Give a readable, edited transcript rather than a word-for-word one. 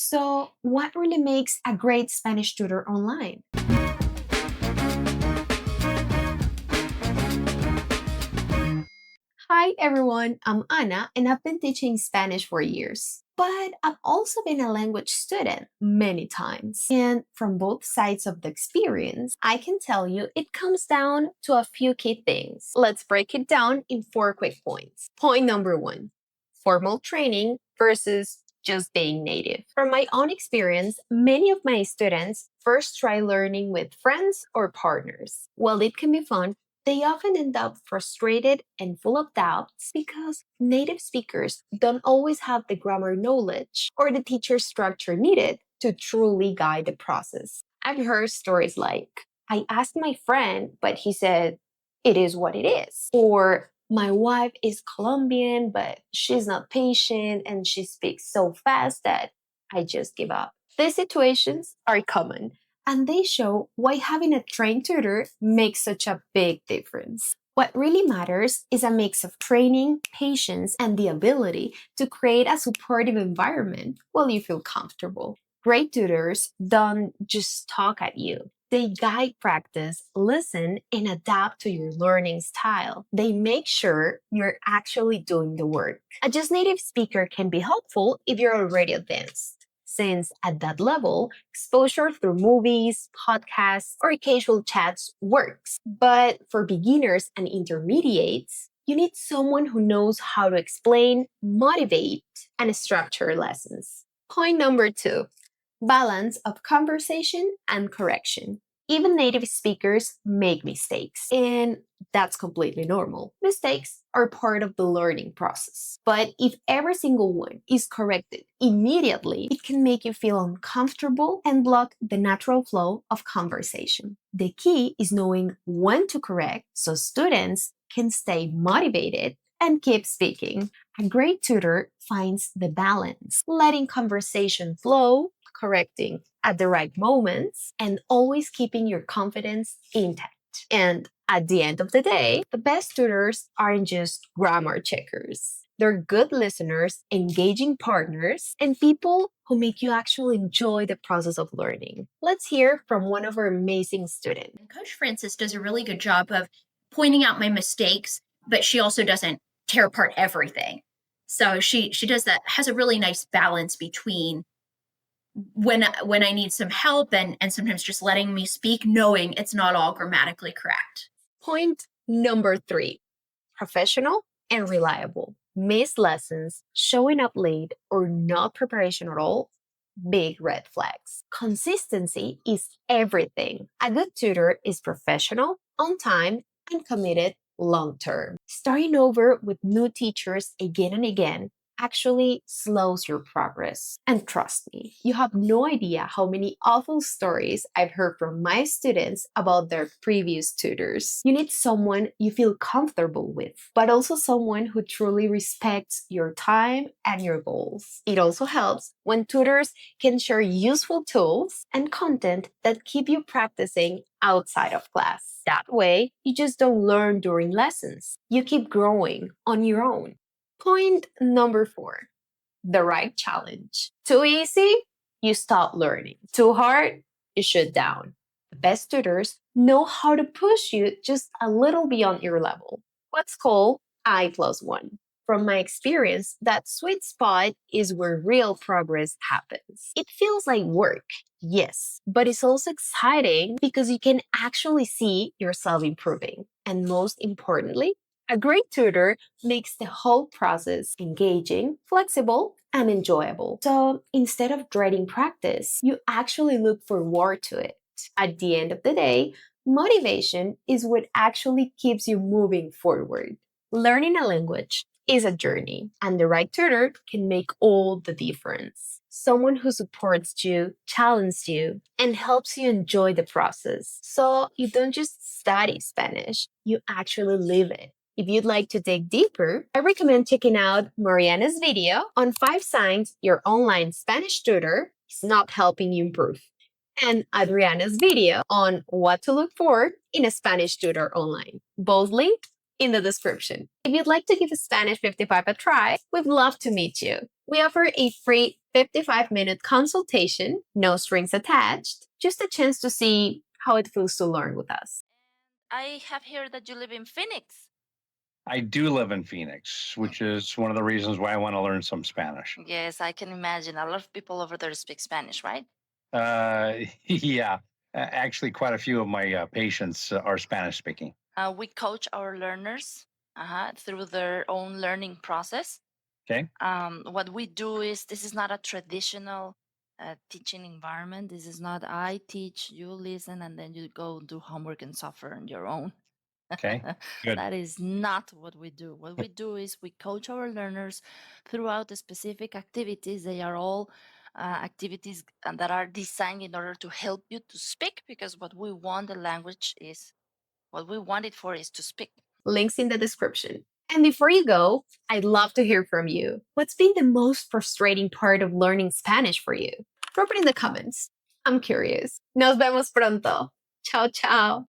So, what really makes a great Spanish tutor online? Hi everyone, I'm Ana and I've been teaching Spanish for years. But I've also been a language student many times. And from both sides of the experience, I can tell you it comes down to a few key things. Let's break it down in 4 quick points. Point number one, formal training versus just being native. From my own experience, many of my students first try learning with friends or partners. While it can be fun, they often end up frustrated and full of doubts because native speakers don't always have the grammar knowledge or the teacher structure needed to truly guide the process. I've heard stories like, I asked my friend, but he said, it is what it is. Or, my wife is Colombian, but she's not patient and she speaks so fast that I just give up. These situations are common and they show why having a trained tutor makes such a big difference. What really matters is a mix of training, patience, and the ability to create a supportive environment while you feel comfortable. Great tutors don't just talk at you. They guide practice, listen, and adapt to your learning style. They make sure you're actually doing the work. A just native speaker can be helpful if you're already advanced, since at that level, exposure through movies, podcasts, or casual chats works. But for beginners and intermediates, you need someone who knows how to explain, motivate, and structure lessons. Point number two, balance of conversation and correction. Even native speakers make mistakes, and that's completely normal. Mistakes are part of the learning process. But if every single one is corrected immediately, it can make you feel uncomfortable and block the natural flow of conversation. The key is knowing when to correct so students can stay motivated and keep speaking. A great tutor finds the balance, letting conversation flow, correcting at the right moments, and always keeping your confidence intact. And at the end of the day, the best tutors aren't just grammar checkers. They're good listeners, engaging partners, and people who make you actually enjoy the process of learning. Let's hear from one of our amazing students. Coach Francis does a really good job of pointing out my mistakes, but she also doesn't tear apart everything. So she does that, has a really nice balance between when I need some help and sometimes just letting me speak, knowing it's not all grammatically correct. Point number three, professional and reliable. Missed lessons, showing up late, or not preparation at all, big red flags. Consistency is everything. A good tutor is professional, on time, and committed long term. Starting over with new teachers again and again actually slows your progress. And trust me, you have no idea how many awful stories I've heard from my students about their previous tutors. You need someone you feel comfortable with, but also someone who truly respects your time and your goals. It also helps when tutors can share useful tools and content that keep you practicing outside of class. That way, you just don't learn during lessons. You keep growing on your own. Point number four, the right challenge. Too easy, you stop learning. Too hard, you shut down. The best tutors know how to push you just a little beyond your level. What's called I+1. From my experience, that sweet spot is where real progress happens. It feels like work, yes, but it's also exciting because you can actually see yourself improving. And most importantly, a great tutor makes the whole process engaging, flexible, and enjoyable. So instead of dreading practice, you actually look forward to it. At the end of the day, motivation is what actually keeps you moving forward. Learning a language is a journey, and the right tutor can make all the difference. Someone who supports you, challenges you, and helps you enjoy the process. So you don't just study Spanish, you actually live it. If you'd like to dig deeper, I recommend checking out Mariana's video on 5 signs your online Spanish tutor is not helping you improve, and Adriana's video on what to look for in a Spanish tutor online. Both linked in the description. If you'd like to give Spanish 55 a try, we'd love to meet you. We offer a free 55-minute consultation, no strings attached, just a chance to see how it feels to learn with us. I have heard that you live in Phoenix. I do live in Phoenix, which is one of the reasons why I want to learn some Spanish. Yes, I can imagine. A lot of people over there speak Spanish, right? Yeah, actually, quite a few of my patients are Spanish speaking. We coach our learners through their own learning process. Okay. What we do is this is not a traditional teaching environment. This is not I teach, you listen, and then you go do homework and suffer on your own. Okay. Good. That is not what we do. What we do is we coach our learners throughout the specific activities. They are all activities that are designed in order to help you to speak, because what we want the language is, what we want it for is to speak. Links in the description. And before you go, I'd love to hear from you. What's been the most frustrating part of learning Spanish for you? Drop it in the comments. I'm curious. Nos vemos pronto. Ciao, ciao.